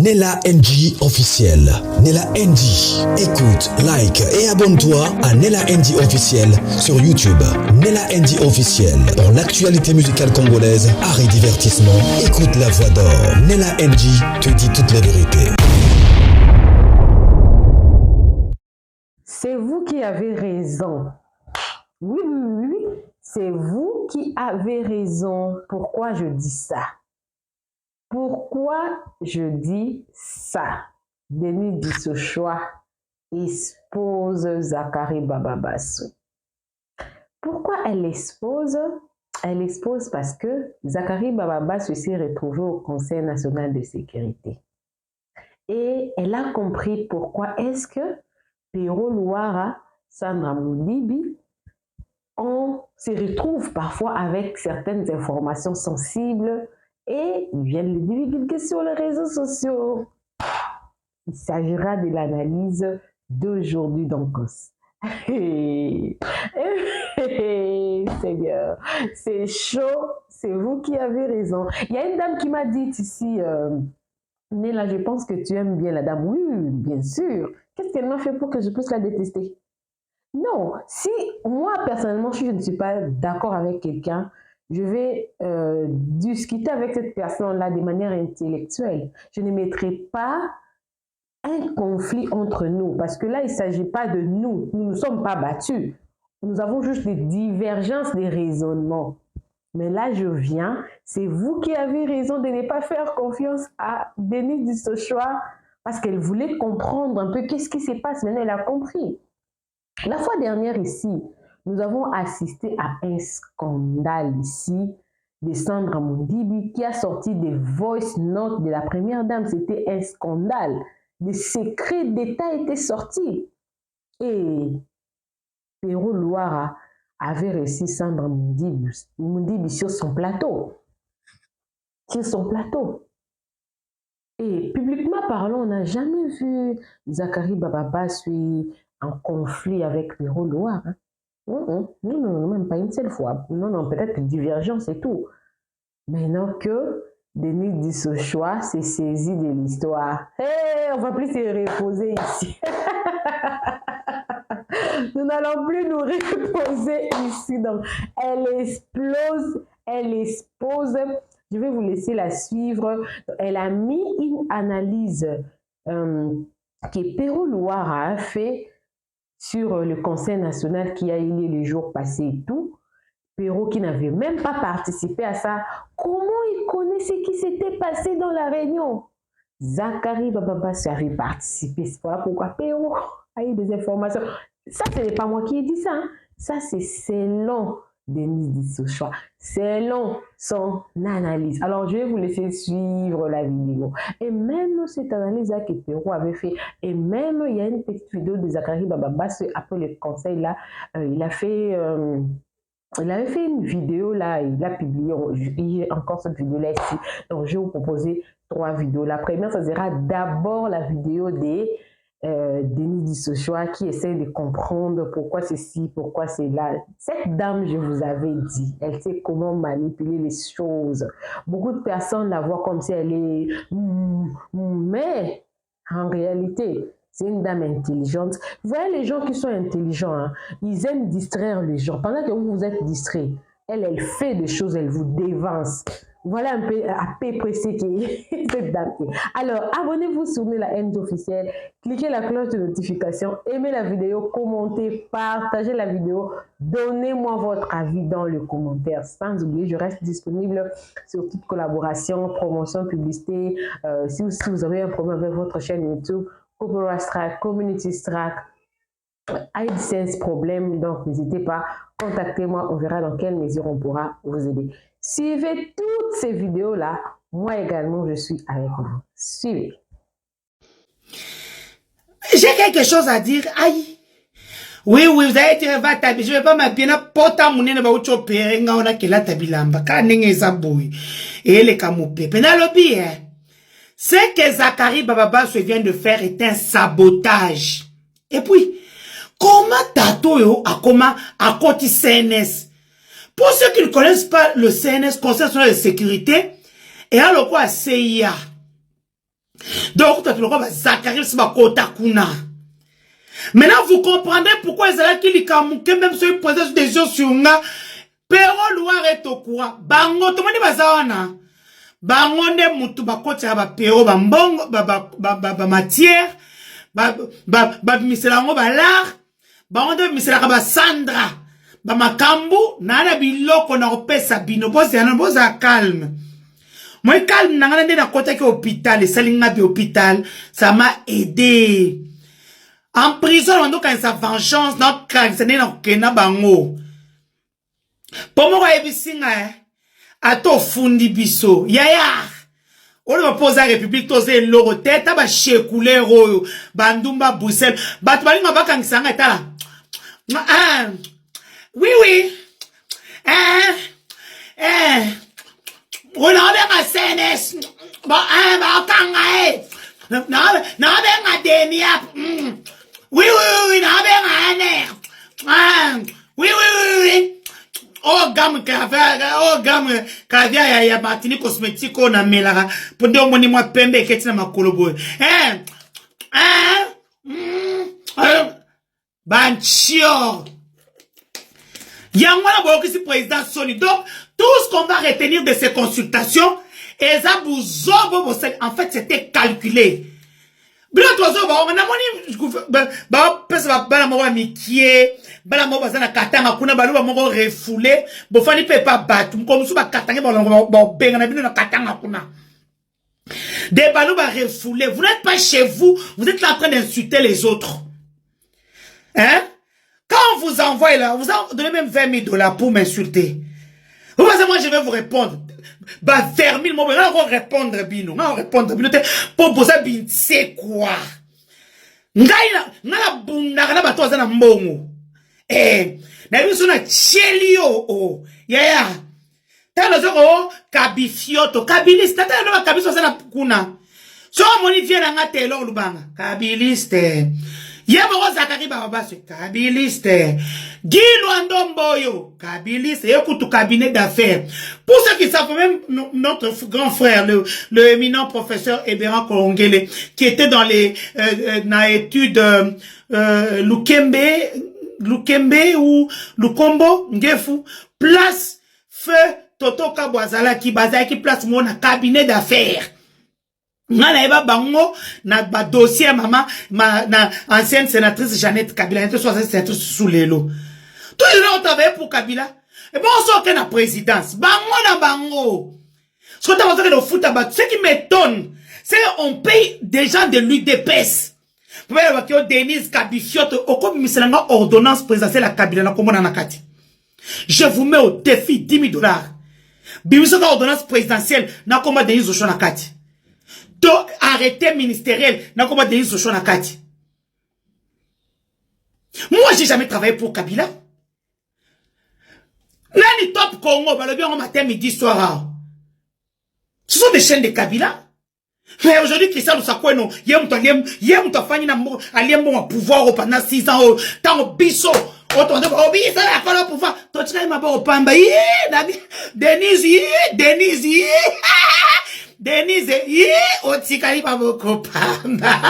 Nella NG officiel. Nella NG. Écoute, like et abonne-toi à Nella NG officiel sur YouTube. Nella NG officiel. Pour l'actualité musicale congolaise, art et divertissement, écoute la voix d'or. Nella NG te dit toutes les vérités. C'est vous qui avez raison. Oui. C'est vous qui avez raison. Pourquoi je dis ça? Pourquoi je dis ça? Denis Dissochoa expose Zakari Bababassou. Pourquoi elle expose? Elle expose parce que Zakari Bababassou s'est retrouvé au Conseil national de sécurité. Et elle a compris pourquoi est-ce que Pero Luara, Sandra Moudibi, on se retrouve parfois avec certaines informations sensibles et ils viennent le divulguer sur les réseaux sociaux. Il s'agira de l'analyse d'aujourd'hui d'Ancos. Seigneur, c'est chaud, c'est vous qui avez raison. Il y a une dame qui m'a dit ici, Nella, je pense que tu aimes bien la dame. Oui, bien sûr. Qu'est-ce qu'elle m'a fait pour que je puisse la détester? Non, si moi personnellement, si je ne suis pas d'accord avec quelqu'un, je vais discuter avec cette personne-là de manière intellectuelle. Je ne mettrai pas un conflit entre nous, parce que là, il ne s'agit pas de nous. Nous ne sommes pas battus. Nous avons juste des divergences des raisonnements. Mais là, je viens, c'est vous qui avez raison de ne pas faire confiance à Denis Dissochoa, parce qu'elle voulait comprendre un peu qu'est-ce qui se passe. Maintenant, elle a compris. La fois dernière ici, nous avons assisté à un scandale ici de Sandra Moudibi qui a sorti des voice notes de la première dame. C'était un scandale. Des secrets d'État étaient sortis. Et Pero Luara avait reçu Sandra Moudibi sur son plateau. Sur son plateau. Et publiquement parlant, on n'a jamais vu Zakari Bababassou en conflit avec Pero Luara. Non, même pas une seule fois. Non, peut-être une divergence et tout. Maintenant que Denis Dissochoa s'est saisi de l'histoire, on ne va plus se reposer ici. Nous n'allons plus nous reposer ici. Donc, elle explose, elle expose. Je vais vous laisser la suivre. Elle a mis une analyse que Pero Luara a fait sur le Conseil national qui a eu lieu le jour passé et tout. Pero qui n'avait même pas participé à ça. Comment il connaît ce qui s'était passé dans la réunion? Zakari Bababassou avait participé. C'est pourquoi Pero a eu des informations. Ça, ce n'est pas moi qui ai dit ça. Hein. Ça, c'est selon Denis Dissochoa. Selon son analyse. Alors, je vais vous laisser suivre la vidéo. Et même cette analyse-là que Pero avait fait, et même il y a une petite vidéo de Zakari Bababassou après le conseil là, il avait fait une vidéo là, il a publié encore cette vidéo là ici. Donc, je vais vous proposer 3 vidéos. La première, ça sera d'abord la vidéo des Denis Dissochoa qui essaie de comprendre pourquoi c'est ci, pourquoi c'est là. Cette dame, je vous avais dit, elle sait comment manipuler les choses. Beaucoup de personnes la voient comme si elle est... Mais en réalité, c'est une dame intelligente. Vous voyez les gens qui sont intelligents, hein, ils aiment distraire les gens. Pendant que vous êtes distrait, elle fait des choses, elle vous dévance. Voilà un peu à peu près ce qui est cette dame. Alors, abonnez-vous sur la NG officielle, cliquez la cloche de notification, aimez la vidéo, commentez, partagez la vidéo, donnez-moi votre avis dans le commentaire. Sans oublier, je reste disponible sur toute collaboration, promotion, publicité. Si vous avez un problème avec votre chaîne YouTube, Copyright Strike, Community Strike, AdSense problème, donc n'hésitez pas, contactez-moi, on verra dans quelle mesure on pourra vous aider. Suivez toutes ces vidéos-là, moi également je suis avec vous. Suivez. J'ai quelque chose à dire, aïe. Oui, vous avez été tabi, je vais pas m'appuyer na pota mounene ba ucho perenga ona kela tabilamba, ka nenge zaboui. Et les kamoupe, penalobi, hein. Ce que Zakari Bababassou vient de faire est un sabotage. Et puis, comment Tato yo a comment à côté CNS? Pour ceux qui ne connaissent pas le CNS, Conseil national de sécurité, et alors quoi CIA? Donc, Zacharie, c'est ma kota kuna. Maintenant, vous comprendrez pourquoi ils allaient qu'il y a même sur une position des yeux sur nga. Pero loire est au courant. Bango, tout le monde est bazawana. Bango ne mutu bakoti ya ba pero ba mbongo, ba matière, ba miselango ba l'art, bango de miselaka ba Sandra, ba makambu, na biloko na opesa bino, boza calme. Moi calme, nangana nde na kota ki hôpital, salinga bi hôpital, ça m'a aidé. En prison, on doit sa vengeance, notre crâne, c'est n'a bango. Pour moi, ebisinga, ato fundi biso, yaya. On va poser la République, toser l'euro tête, ba chekoule royo, bandumba Bruxelles, batbali ma baka ngisanga etala. Oui. On a bien CNS. Ba kanga na ben denia. Oui, na ben oui. Oh, gamme kavia ya matini cosmético na melara. Ponde omoni mwa pembe keti na makolobo. Banchio. Yangwana boki si président Sony. Donc, tout ce qu'on va retenir de ces consultations, en fait, c'était calculé. Bien, on a refoulé, des ballons refoulés. Vous n'êtes pas chez vous, vous êtes là en train d'insulter les autres. Hein? Quand on vous envoie là, vous en donnez même 20 000 $ pour m'insulter. Vous pensez, moi je vais vous répondre. Bah, vers 1000 mots, on va répondre, Bino. On va répondre, Bino. Pour poser, Bino, c'est quoi? Ngala bunda, na bato na mbongo. Na biso na chelio, oh. Yeah. Tano zoko, kabifioto. Kabiliste. Tata no kabiso na kuna. So, moni vie na ngate lo lubanga. Kabiliste. Yemo Zacharie Bababasu, kabiliste. Guy Luandomboyo, kabiliste. Écoute, cabinet d'affaires. Pour ceux qui savent, même notre grand frère, le éminent professeur Ebéran Kolongele, qui était dans les études Lukembe ou Lukombo, Ngefu, place feu Toto Kabwazala qui basait qui place mon cabinet d'affaires. Na eba bango na ba dossier maman na ancienne sénatrice Jeannette Kabila était sénatrice sous l'élo. Tout le monde travaillait pour Kabila. Et bon on sort que la présidence. Bango na bango. Ce que tu as foot à ce qui m'étonne, c'est on paye des gens de l'UDPS. Pour voir que Denise Kabifiote au comme miselanga ordonnance présidentielle à Kabila na komona na kati. Je vous mets au défi 10 000 $. Bimisaka ordonnance présidentielle na komona Denise Oshona kati. Arrêté ministériel, n'a comment Denis Sochon na kati. Moi, j'ai jamais travaillé pour Kabila. Nani Top Congo, bah le bien au matin, midi, soir. Ce sont des chaînes de Kabila. Mais aujourd'hui, Christian Lusakwe, non, yem ta fanny na aliem bon pouvoir pendant 6 ans, tant au biso. Autant de biso, la colle au pouvoir. Toi, tu n'as pas au pamba, Denise, Denise, otikali pa boko pamba.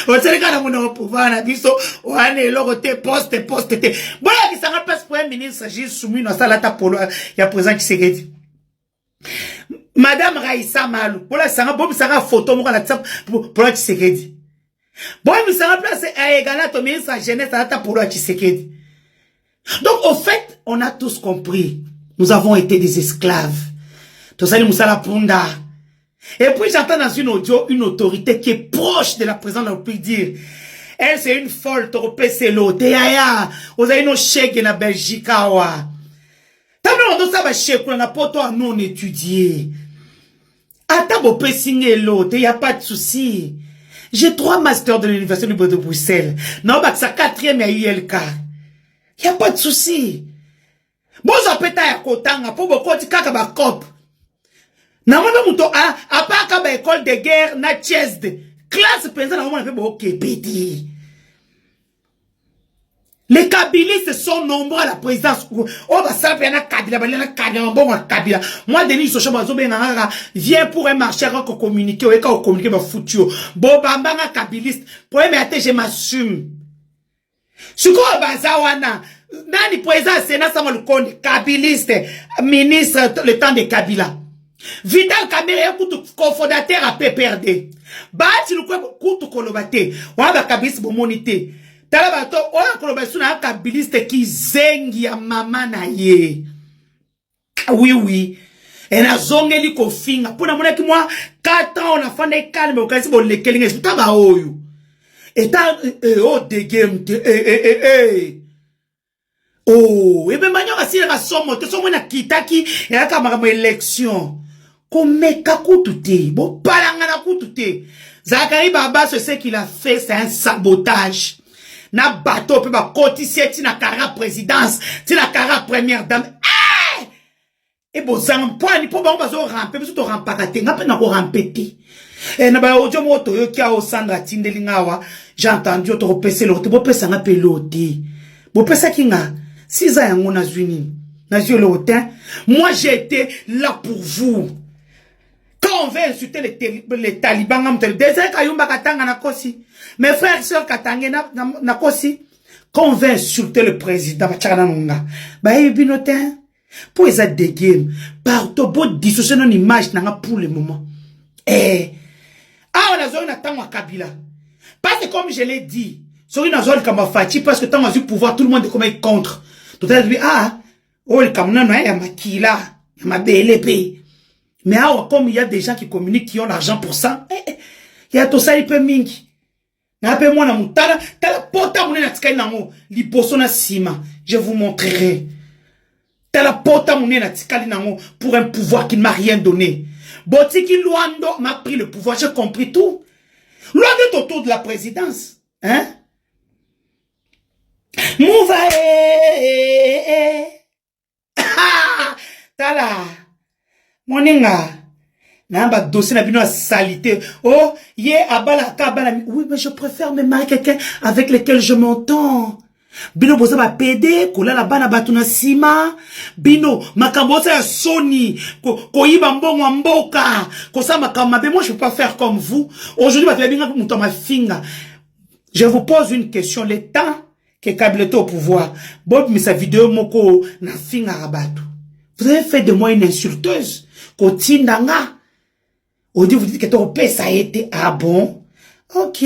Oteleka na muna pouvoir na biso, oane loko te poste te. Voilà qui s'en place pour un ministre, j'ai soumis dans ça, là, ta polo, ya présent qui s'est Madame Raïssa Malou, voilà, ça va, bon, ça va photo, moi, la tap, pour la Tshisekedi. Bon, mais ça va place, à égaler ton ministre, jeunesse, à ta polo, Tshisekedi. Donc, au fait, on a tous compris. Nous avons été des esclaves. Tosali Moussala Punda. Et puis j'entends dans une audio une autorité qui est proche de la présidente de la République dire elle c'est une folle c'est l'autre. Yaya, vous avez nos chèques en Belgique. T'as vu on doit savoir chèque on a pas toi non étudié. Attends vous pouvez signer l'autre, y a pas de souci. J'ai 3 masters de l'université de Bruxelles. Non bah ça 4e à ULK. Y a pas de souci. Bon ça peut être kotanga pour beaucoup de kaka ba cop. Na mwana muto a pas ka ba école de guerre na chesde classe penza na mwana pe bo kepeti Les Kabilistes sont nombreux à la présidence. Oh, bah, ça, il y a Kabila, Kabila. Moi, Denis Sochaba, viens pour un marché, qu'on communique, on communique, bah, foutu. Bon, bah, Kabiliste. Pour un je m'assume. Ce qu'on va zawana. Nani président Sénat, ça m'a le compte. Kabiliste, ministre, le temps de Kabila. Vital Kamerhe, cofondateur à PPRD. Bah, tu nous crois, coup, kolobate. Ouah, Kabiliste, bon, monité. Talabato, oya kolobasuna na Kabiliste ki zengi ya mama na ye. Oui, oui. Et na zongeli kofinga. Puna muna ki moi, 4 ans, on a fait des calmes, on a fait des calmes, taba oyo. Et ta, oh, de game, oh, et ben manyo kasi la somo, te somo na kitaki, et la kamara élection. Komeka kutute, bon, palanga na kutute. Zakari Baba, ce qu'il a fait, c'est un sabotage. Na bateau, peut ba cotiser, tina kara présidence, tina kara première dame. Eh! Et bon, ça m'empoigne, ni pour ba on ramper, mais surtout rampakate, n'a pas na ko rampeti. Et na ba ojo moto yo kia o Sandra Tindelingawa, j'ai entendu auto pese l'autre, bo pesa na pelote. Bo pesa kinga, 6 ans yango na zuni. Na zio l'autre. Moi j'ai été là pour vous. Quand on veut insulter les talibans, désert kayumba katanga na kosi. Mes frères et sœurs katanga na kosi. Quand on veut insulter le président, bah binotin. Pour les des games, partout beau dissocier une image n'a pour le moment. Eh, ah on a zone attend à Kabila. Parce que comme je l'ai dit, sur une zone comme Fati, parce que tant que du pouvoir, tout le monde est comme contre. Tout à l'heure, ah, oh le Cameroun, il y a ma kila, il y a ma BLP. Mais ah, comme il y a des gens qui communiquent, qui ont l'argent pour ça, il y a tout ça, il peut mingi. Na pe moi na mutala, tala pota mune na tikai nango, li boso na sima. Je vous montrerai. Tala pota mune na tikali nango pour un pouvoir qui ne m'a rien donné. Botiki Luando m'a pris le pouvoir, j'ai compris tout. Luando est autour de la présidence. Hein? Mouva Tala. Moninga. Namba dossier na bino a salité. Oh, abala kabala. Oui, mais je préfère me marier quelqu'un avec lequel je m'entends. Bino boza ba PD, kola la bana batuna sima. Bino makambosa ya Sony, ko yiba mbongo mboka. Ko sa makambe, moi je peux pas faire comme vous. Aujourd'hui ba tebinga muto ma finga. Je vous pose une question, le temps que Kabileto au pouvoir. Bob mais sa vidéo moko na finga rabatu. Vous avez fait de moi une insulteuse. Ko tindanga. Au dit vous dites que ton père ça a été ah bon. OK.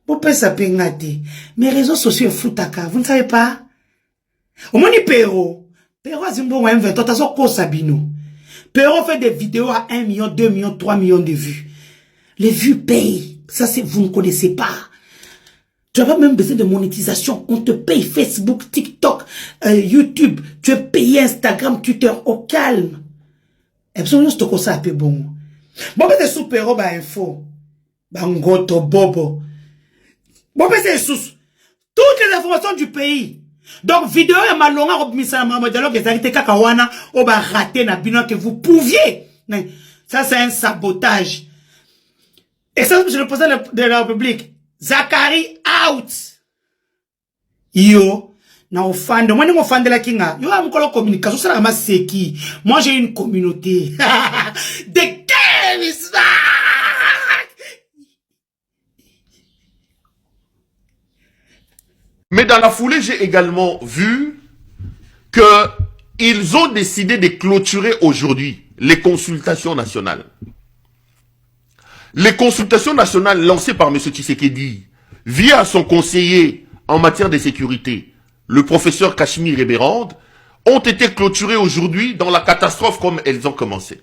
Mon père ça pengate. Mes réseaux sociaux foutaka, vous ne savez pas? Au moins ni Pero azimbo wa M20 tazo ko sabino. Pero fait des vidéos à 1 million, 2 millions, 3 millions de vues. Les vues payent. Ça c'est vous ne connaissez pas. Tu n'as pas même besoin de monétisation. On te paye Facebook, TikTok, YouTube. Tu es payé Instagram, Twitter au calme. Et puis on se toko ça peu bon. Bon ben c'est super ba info. Bangoto bobo. Bon ben c'est sous toutes les informations du pays. Donc vidéo ya malonga obmisa mama dialogue ezalite kaka wana oba raté na bino que vous pouviez. Ça c'est un sabotage. Et ça c'est le président de la République. Zakari out. Yo na offande moi ni offande la kinga. Yo am kolo communication ça ma seki. Moi j'ai une communauté. The game is back. Mais dans la foulée, j'ai également vu qu'ils ont décidé de clôturer aujourd'hui les consultations nationales. Les consultations nationales lancées par M. Tshisekedi via son conseiller en matière de sécurité, le professeur Cachemire Ebérande, ont été clôturées aujourd'hui dans la catastrophe comme elles ont commencé.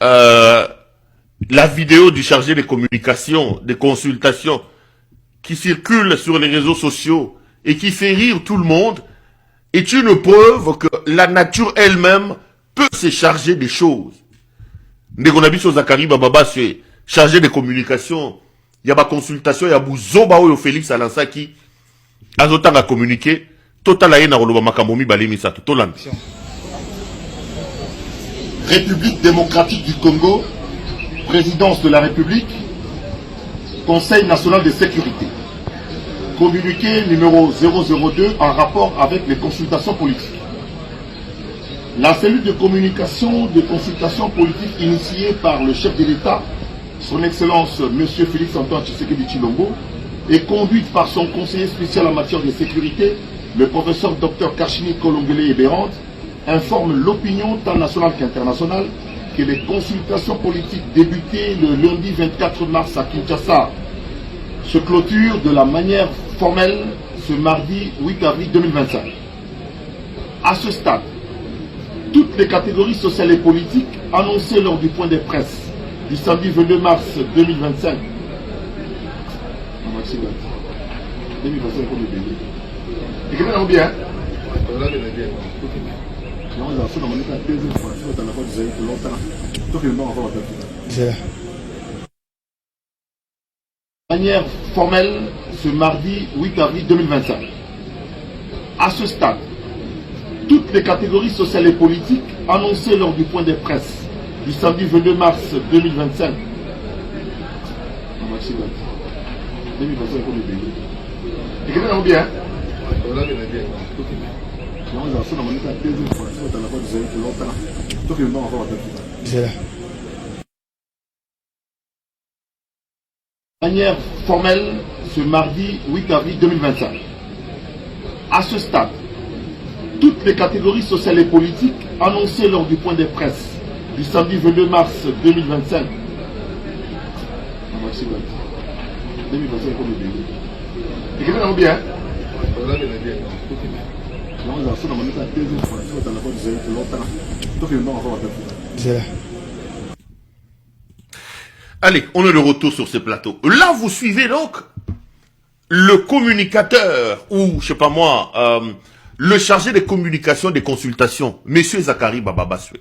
La vidéo du chargé des communications, des consultations, qui circule sur les réseaux sociaux et qui fait rire tout le monde, est une preuve que la nature elle-même peut se charger des choses. Ndegonabiso Zakari Bababa se chargé de communication, il y a ma consultation, il y a Bouzoba ou Félix Alansaki, azotanga communiquer, total aïe na roloba makamomi balemi sato, tolan. République démocratique du Congo, présidence de la République, Conseil national de sécurité. Communiqué numéro 002 en rapport avec les consultations politiques. La cellule de communication des consultations politiques initiée par le chef de l'État, son Excellence M. Félix Antoine Tshisekedi Tshilombo, est conduite par son conseiller spécial en matière de sécurité, le professeur Dr Kachini Kolongele Eberand, informe l'opinion tant nationale qu'internationale que les consultations politiques débutées le lundi 24 mars à Kinshasa se clôturent de la manière formelle ce mardi 8 avril 2025. À ce stade, toutes les catégories sociales et politiques annoncées lors du point de presse du samedi 22 mars 2025 bien. De manière formelle ce mardi 8 avril 2025. À ce stade, toutes les catégories sociales et politiques annoncées lors du point de presse du samedi 22 mars 2025 bien. De manière formelle ce mardi 8 avril 2025. À ce stade, toutes les catégories sociales et politiques annoncées lors du point de presse du samedi 22 mars 2025 bien. Allez, on est de retour sur ce plateau. Là, vous suivez donc le communicateur, ou je sais pas moi, le chargé des communications, des consultations, Monsieur Zakari Bababaswe.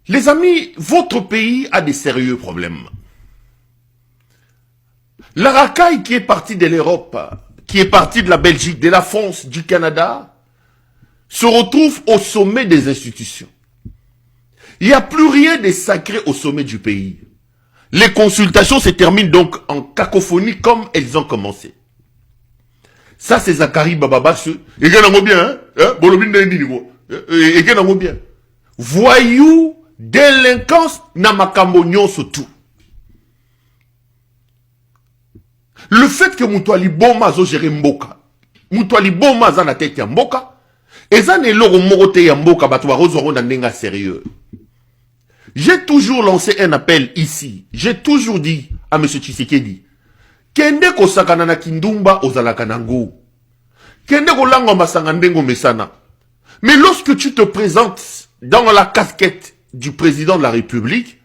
Les amis, votre pays a des sérieux problèmes. La racaille qui est partie de l'Europe, qui est partie de la Belgique, de la France, du Canada, se retrouve au sommet des institutions. Il n'y a plus rien de sacré au sommet du pays. Les consultations se terminent donc en cacophonie comme elles ont commencé. Ça, c'est Zakari Bababaswe. Et bien, bien. Voyou, délinquance, namakambo nyonso tout. Le fait que Moutouali Boma zo géré Mboka, Moutouali Boma za na tête ya Mboka, et ça n'est l'oro morote ya Mboka, batwa rozoro na nenga sérieux. J'ai toujours lancé un appel ici. J'ai toujours dit à M. Tshisekedi, Kende ko sakana na kindumba ozalaka nango. Kende ko lango masanga ndengo mesana. Mais lorsque tu te présentes dans la casquette du président de la République,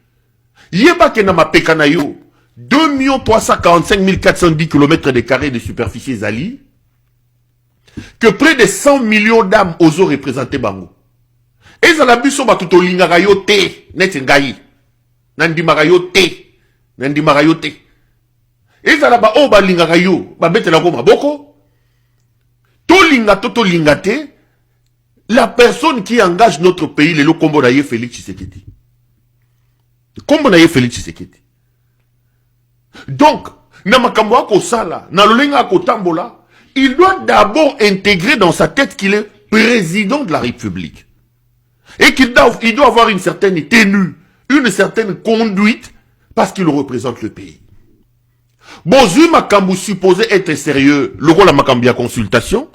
yeba ke na mapekana yo, 2 345 410 km² de superficie Zali, que près de 100 millions d'âmes oso représenté bango. Et ça la biso batuto lingaka yo te, neti ngai. Nandimaka yo te, nandimaka yo te. Et ça la ba o ba lingaka yo, ba bete la goma boko. To linga toto linga te, la personne qui engage notre pays, le kombo na ye Félix Tshisekedi. Kombo na ye Félix Tshisekedi. Donc, Namakamwa Kosala, Nalolenga Kotambola, il doit d'abord intégrer dans sa tête qu'il est président de la République. Et qu'il doit avoir une certaine tenue, une certaine conduite, parce qu'il représente le pays. Bozu Makambu supposé être sérieux, le rôle à Makambia consultation,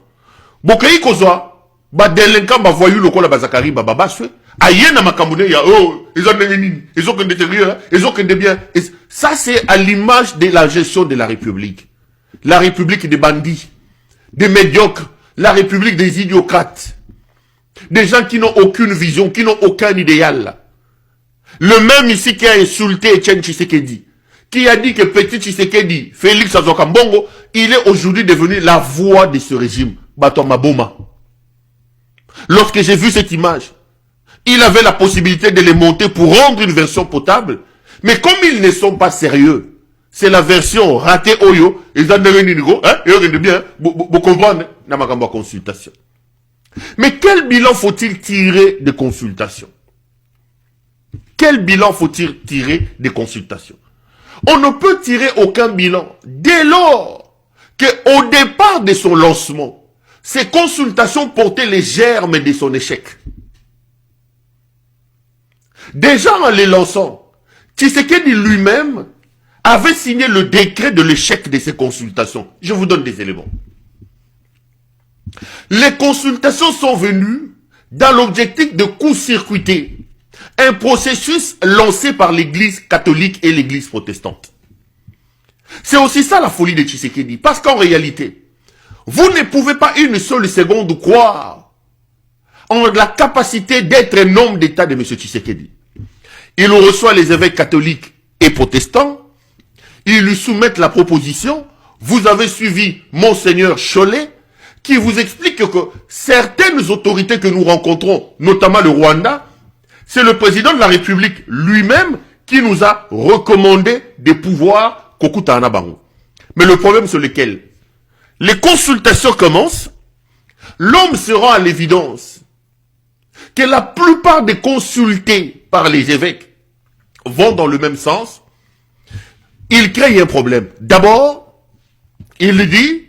Bokaï Kozwa, délinquant, voyou, le rôle à Bazakari, Bababaswe, Ayen à Makambune, il y a, oh, ils ont des nini, ils ont que des terriers, ils ont que des biens. Ça, c'est à l'image de la gestion de la République. La République des bandits, des médiocres, la République des idiocrates, des gens qui n'ont aucune vision, qui n'ont aucun idéal. Le même ici qui a insulté Etienne Tshisekedi, qui a dit que petit Tshisekedi, Félix Azokambongo, il est aujourd'hui devenu la voix de ce régime, Bato Maboma. Lorsque j'ai vu cette image, il avait la possibilité de les monter pour rendre une version potable, mais comme ils ne sont pas sérieux, c'est la version ratée Oyo, ils ont devenu nigo, hein, et regardez bien, vous comprenez, n'a pas consultation. Mais quel bilan faut-il tirer des consultations? Quel bilan faut-il tirer des consultations? On ne peut tirer aucun bilan dès lors qu'au départ de son lancement, ces consultations portaient les germes de son échec. Déjà en les lançant, Tshisekedi lui-même avait signé le décret de l'échec de ces consultations. Je vous donne des éléments. Les consultations sont venues dans l'objectif de court-circuiter un processus lancé par l'Église catholique et l'Église protestante. C'est aussi ça la folie de Tshisekedi. Parce qu'en réalité, vous ne pouvez pas une seule seconde croire en la capacité d'être un homme d'État de M. Tshisekedi. Il reçoit les évêques catholiques et protestants. Ils lui soumettent la proposition. Vous avez suivi Monseigneur Cholet, qui vous explique que certaines autorités que nous rencontrons, notamment le Rwanda, c'est le président de la République lui-même qui nous a recommandé des pouvoirs Kokuta Anabango. Mais le problème c'est lequel? Les consultations commencent, l'homme se rend à l'évidence que la plupart des consultés par les évêques vont dans le même sens. Il crée un problème. D'abord, il dit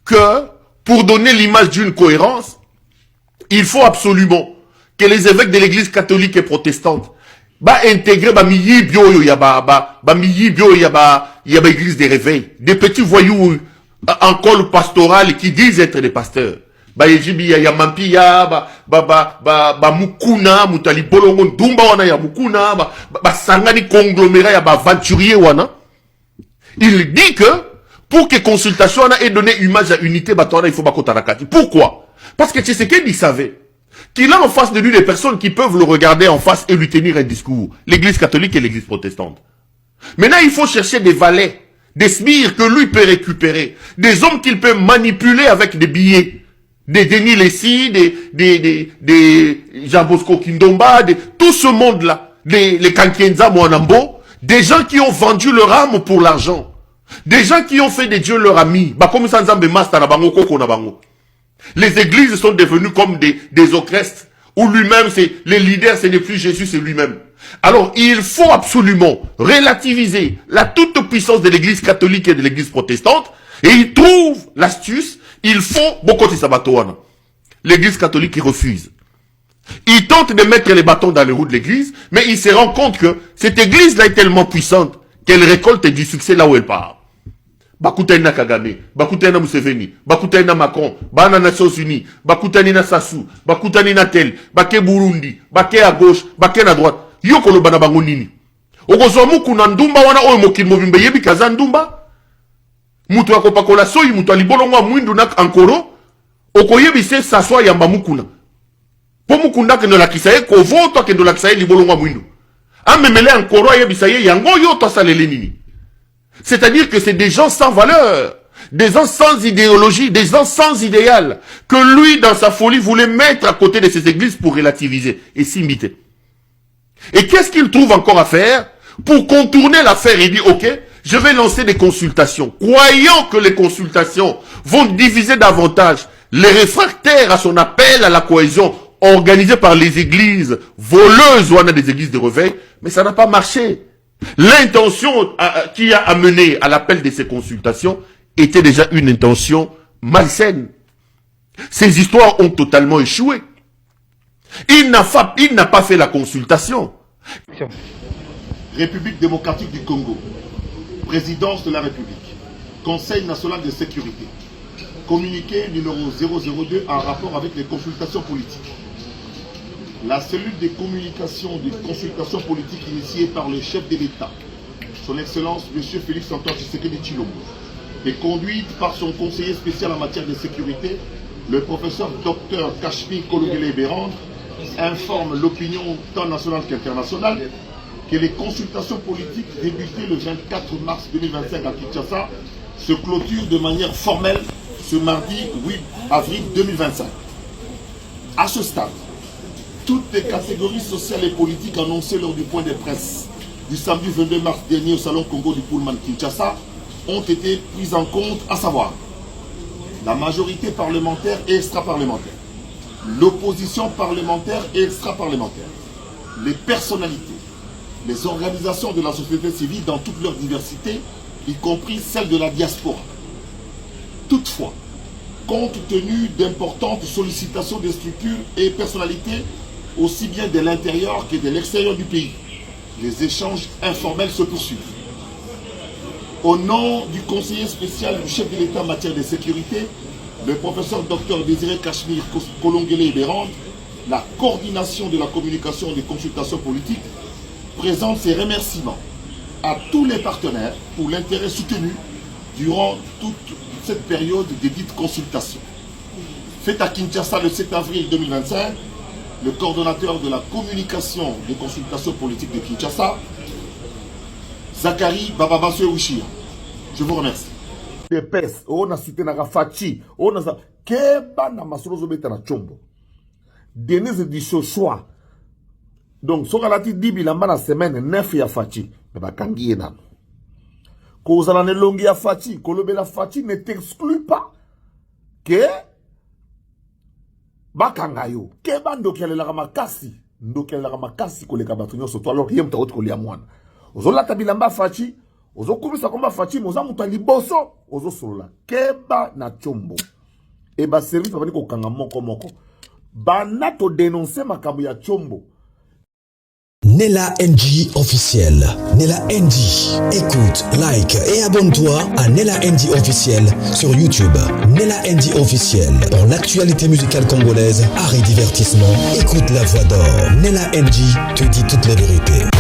que pour donner l'image d'une cohérence, il faut absolument que les évêques de l'église catholique et protestante intégrer église des réveils, des petits voyous en col pastoral qui disent être des pasteurs. Mukuna, mutali bolongo ndumba wana ya mukuna, sangani conglomérat ya aventurier wana. Il dit que pour que consultation ait donné image à unité, il faut bakotarakati. Pourquoi? Parce que Tshisekedi savait qu'il a en face de lui des personnes qui peuvent le regarder en face et lui tenir un discours. L'église catholique et l'église protestante. Maintenant, il faut chercher des valets, des sbires que lui peut récupérer, des hommes qu'il peut manipuler avec des billets, des Denis Lessi, des Jean Bosco Kindomba, tout ce monde-là, les Kankienza Mwanambo, des gens qui ont vendu leur âme pour l'argent, des gens qui ont fait des dieux leurs amis, comme Sanzambe Masta na bango koko na bango. Les églises sont devenues comme des orchestres, où lui-même, les leaders, ce n'est plus Jésus, c'est lui-même. Alors, il faut absolument relativiser la toute-puissance de l'église catholique et de l'église protestante, et il trouve l'astuce, il faut beaucoup de sabatoana. L'église catholique qui refuse. Il tente de mettre les bâtons dans les roues de l'église, mais il se rend compte que cette église-là est tellement puissante qu'elle récolte du succès là où elle part. Bakutaina Kagame, Bakutaina Museveni, Bakutaina Macron, Bana Nations Unies, Bakutaina Sassou, Bakutaina Tel, Baké Burundi, Baké à gauche, Baké à droite. Yokolo bana bango nini. Okozomu kuna ndumba wana oyo mokili mobimbe yebi kaza ndumba. Mutu akopakola soyi mutu alibolongwa mwindu nak ankoro. Okoyebi se saswa yamba mukuna. Po mukunda kendo la kisaye kovoto kendo la kisaye libolongwa mwindu. Amemele ankoro yebi saye yango yo to salele nini. C'est-à-dire que c'est des gens sans valeur, des gens sans idéologie, des gens sans idéal, que lui, dans sa folie, voulait mettre à côté de ces églises pour relativiser et s'imiter. Et qu'est-ce qu'il trouve encore à faire? Pour contourner l'affaire, il dit, ok, je vais lancer des consultations. Croyant que les consultations vont diviser davantage les réfractaires à son appel à la cohésion organisé par les églises voleuses ou des églises de réveil, mais ça n'a pas marché. L'intention qui a amené à l'appel de ces consultations était déjà une intention malsaine. Ces histoires ont totalement échoué. Il n'a pas fait la consultation. République démocratique du Congo, présidence de la République, Conseil national de sécurité, communiqué numéro 002 en rapport avec les consultations politiques. La cellule de communication des consultations politiques initiée par le chef de l'État, son Excellence M. Félix Antoine Tshisekedi Tshilombo, est conduite par son conseiller spécial en matière de sécurité, le professeur Dr Kashmir Kologele-Bérand, informe l'opinion tant nationale qu'internationale que les consultations politiques débutées le 24 mars 2025 à Kinshasa se clôturent de manière formelle ce mardi 8 avril 2025. À ce stade, toutes les catégories sociales et politiques annoncées lors du point de presse du samedi 22 mars dernier au Salon Congo du Pullman Kinshasa ont été prises en compte, à savoir la majorité parlementaire et extra-parlementaire, l'opposition parlementaire et extra-parlementaire, les personnalités, les organisations de la société civile dans toute leur diversité, y compris celles de la diaspora. Toutefois, compte tenu d'importantes sollicitations des structures et personnalités, aussi bien de l'intérieur que de l'extérieur du pays, les échanges informels se poursuivent. Au nom du conseiller spécial du chef de l'État en matière de sécurité, le professeur Dr Désiré Cachemire Kolongele Bérande, la coordination de la communication et des consultations politiques, présente ses remerciements à tous les partenaires pour l'intérêt soutenu durant toute cette période de dites consultations. Fait à Kinshasa le 7 avril 2025, le coordonnateur de la communication des consultations politiques de Kinshasa, Zachary Bababasso Ouchia. Je vous remercie. Depes, on a cité na Fachi, on a Keba na Masrozo Beta na Chombo. Denise di choix. Donc, so galati dibi lamba na semaine 9 ya Fachi, mais ba kangiye nano. Kozala ne longi ya Fachi, kolobe la Fachi ne t'exclut pas que bakangayo, Keba ndokiale la makasi, ndokiale la makasi koleka batunyo soto alors yem ta autre kolia mwana. Ozola tabilamba Fachi, ozo kumisa komba Fachi moza muta liboso, ozo solola Keba na Chombo. Et ba service babani ko kanga moko moko. Banato dénoncer makambo ya Chombo. Nella NG officiel. Nella NG. Écoute, like et abonne-toi à Nella NG officiel sur YouTube. Nella NG officiel. Pour l'actualité musicale congolaise, art et divertissement, écoute la voix d'or. Nella NG te dit toutes les vérités.